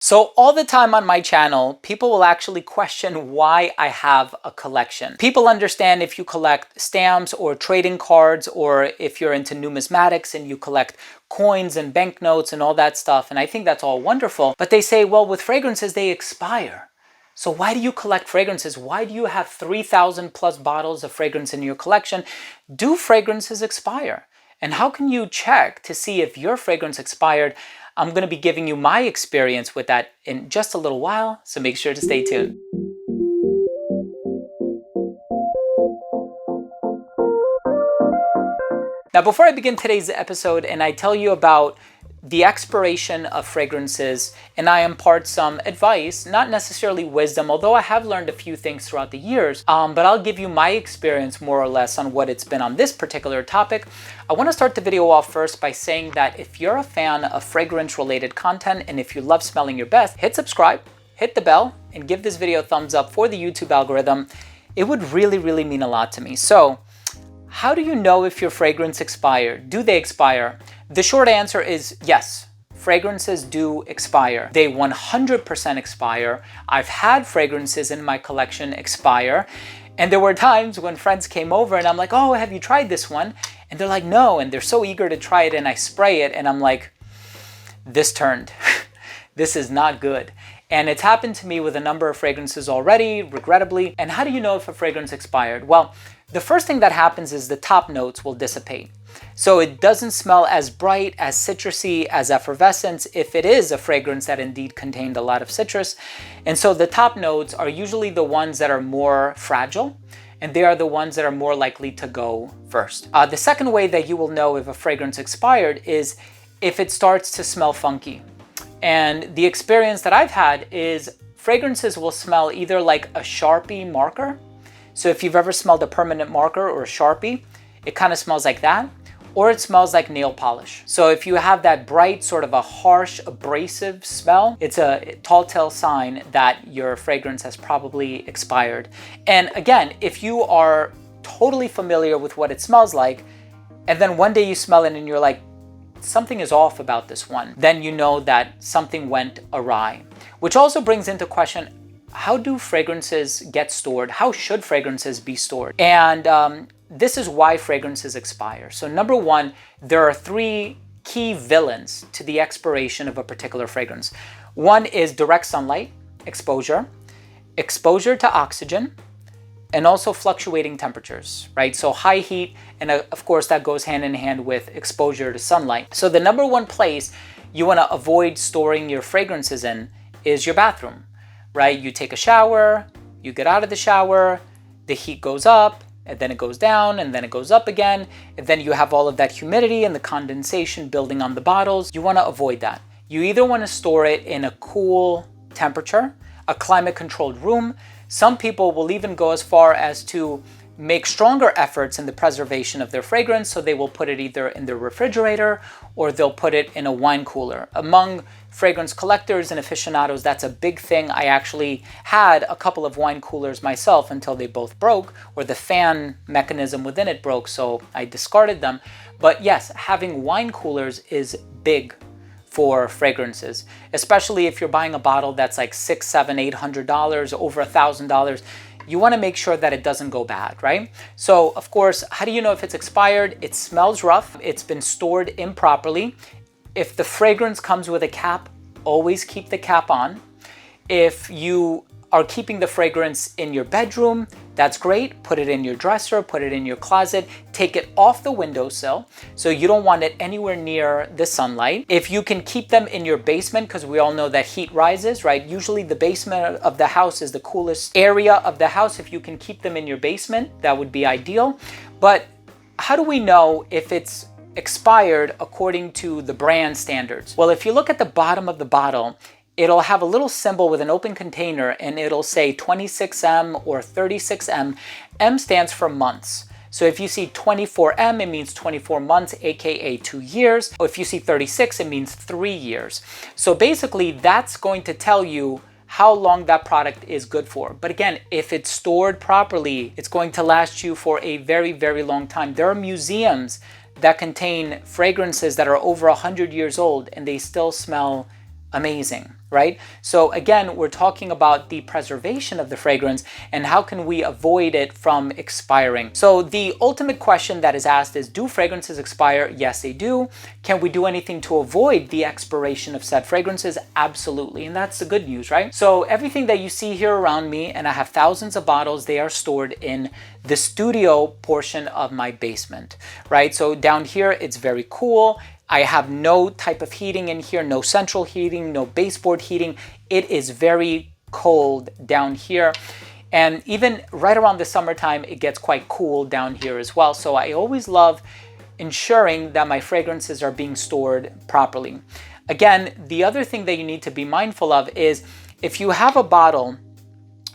So all the time on my channel, people will actually question why I have a collection. People understand if you collect stamps or trading cards, or if you're into numismatics and you collect coins and banknotes and all that stuff. And I think that's all wonderful. But they say, well, with fragrances, they expire. So why do you collect fragrances? Why do you have 3,000 plus bottles of fragrance in your collection? Do fragrances expire? And how can you check to see if your fragrance expired? I'm going to be giving you my experience with that in just a little while, so make sure to stay tuned. Now, before I begin today's episode and I tell you about the expiration of fragrances and I impart some advice, not necessarily wisdom, although I have learned a few things throughout the years, but I'll give you my experience more or less on what it's been on this particular topic. I want to start the video off first by saying that if you're a fan of fragrance related content and if you love smelling your best, hit subscribe, hit the bell, and give this video a thumbs up for the YouTube algorithm. It would really mean a lot to me. So, how do you know if your fragrance expired? Do they expire? The short answer is yes. Fragrances do expire. They 100% expire. I've had fragrances in my collection expire. And there were times when friends came over and I'm like, oh, have you tried this one? And they're like, no. And they're so eager to try it and I spray it and I'm like, this turned. This is not good. And it's happened to me with a number of fragrances already, regrettably. And how do you know if a fragrance expired? Well, the first thing that happens is the top notes will dissipate. So it doesn't smell as bright, as citrusy, as effervescent if it is a fragrance that indeed contained a lot of citrus. And so the top notes are usually the ones that are more fragile, and they are the ones that are more likely to go first. The second way that you will know if a fragrance expired is if it starts to smell funky. And the experience that I've had is fragrances will smell either like a Sharpie marker. So if you've ever smelled a permanent marker or a Sharpie, it kind of smells like that. Or it smells like nail polish. So if you have that bright, sort of a harsh, abrasive smell, it's a tall tale sign that your fragrance has probably expired. And again, if you are totally familiar with what it smells like, and then one day you smell it and you're like, something is off about this one, then you know that something went awry. Which also brings into question, how do fragrances get stored? How should fragrances be stored? And this is why fragrances expire. So number one, there are three key villains to the expiration of a particular fragrance. One is direct sunlight exposure, exposure to oxygen, and also fluctuating temperatures, right? So high heat, and of course that goes hand in hand with exposure to sunlight. So the number one place you want to avoid storing your fragrances in is your bathroom, right? You take a shower, you get out of the shower, the heat goes up, and then it goes down, and then it goes up again, and then you have all of that humidity and the condensation building on the bottles. You want to avoid that. You either want to store it in a cool temperature, a climate-controlled room. Some people will even go as far as to make stronger efforts in the preservation of their fragrance, so they will put it either in their refrigerator or they'll put it in a wine cooler. Among fragrance collectors and aficionados, that's a big thing. I actually had a couple of wine coolers myself until they both broke, or the fan mechanism within it broke, so I discarded them. But yes, having wine coolers is big for fragrances, especially if you're buying a bottle that's like $600, $700, $800, over $1,000. You want to make sure that it doesn't go bad, right? So of course, how do you know if it's expired? It smells rough. It's been stored improperly. If the fragrance comes with a cap, always keep the cap on. If you are keeping the fragrance in your bedroom, that's great. Put it in your dresser, put it in your closet, take it off the windowsill. So you don't want it anywhere near the sunlight. If you can keep them in your basement, because we all know that heat rises, right? Usually the basement of the house is the coolest area of the house. If you can keep them in your basement, that would be ideal. But how do we know if it's expired according to the brand standards? Well, if you look at the bottom of the bottle, it'll have a little symbol with an open container and it'll say 26M or 36M. M stands for months. So if you see 24M, it means 24 months, aka 2 years. If you see 36, it means 3 years. So basically that's going to tell you how long that product is good for. But again, if it's stored properly, it's going to last you for a very long time. There are museums that contain fragrances that are over 100 years old and they still smell amazing. right? So again, we're talking about the preservation of the fragrance and how can we avoid it from expiring. So the ultimate question that is asked is, do fragrances expire? Yes, they do. Can we do anything to avoid the expiration of said fragrances? Absolutely. And that's the good news, right? So everything that you see here around me, and I have thousands of bottles, they are stored in the studio portion of my basement, right? So down here, it's very cool. I have no type of heating in here, no central heating, no baseboard heating. It is very cold down here. And even right around the summertime, it gets quite cool down here as well. So I always love ensuring that my fragrances are being stored properly. Again, the other thing that you need to be mindful of is if you have a bottle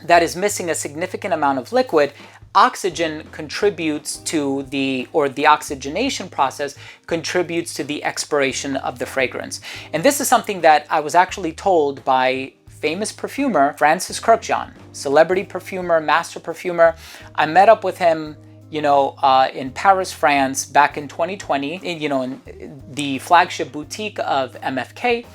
that is missing a significant amount of liquid, oxygen contributes to the oxygenation process contributes to the expiration of the fragrance. And this is something that I was actually told by famous perfumer Francis Kurkdjian, celebrity perfumer, master perfumer. I met up with him, in Paris, France, back in 2020, in the flagship boutique of MFK.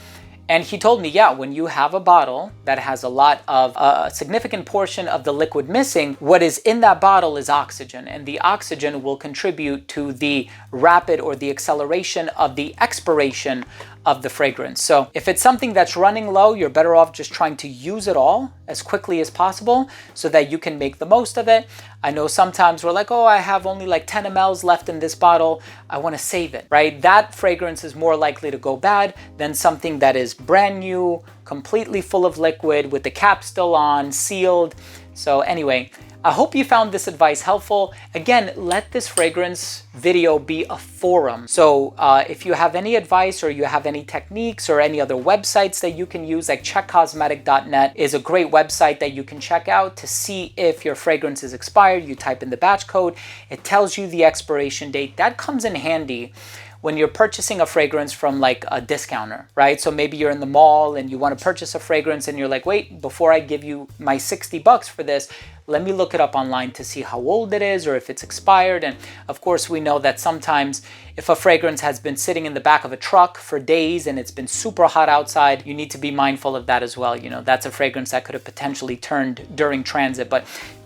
And he told me, yeah, when you have a bottle that has a significant portion of the liquid missing, what is in that bottle is oxygen. And the oxygen will contribute to the rapid or the acceleration of the expiration of the fragrance. So if it's something that's running low, you're better off just trying to use it all as quickly as possible so that you can make the most of it. I know sometimes we're like, oh, I have only like 10 mLs left in this bottle. I want to save it, right? That fragrance is more likely to go bad than something that is brand new, completely full of liquid with the cap still on, sealed. So anyway, I hope you found this advice helpful. Again, let this fragrance video be a forum. So if you have any advice or you have any techniques or any other websites that you can use, like checkcosmetic.net is a great website that you can check out to see if your fragrance is expired. You type in the batch code, it tells you the expiration date. That comes in handy when you're purchasing a fragrance from like a discounter, right? So maybe you're in the mall and you want to purchase a fragrance and you're like, wait, before I give you my $60 for this, let me look it up online to see how old it is or if it's expired. And of course, we know that sometimes if a fragrance has been sitting in the back of a truck for days and it's been super hot outside, you need to be mindful of that as well. That's a fragrance that could have potentially turned during transit. But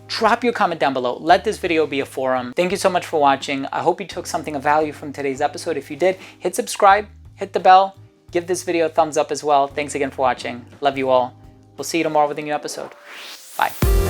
drop your comment down below. Let this video be a forum. Thank you so much for watching. I hope you took something of value from today's episode. If you did, hit subscribe, hit the bell, give this video a thumbs up as well. Thanks again for watching. Love you all. We'll see you tomorrow with a new episode. Bye.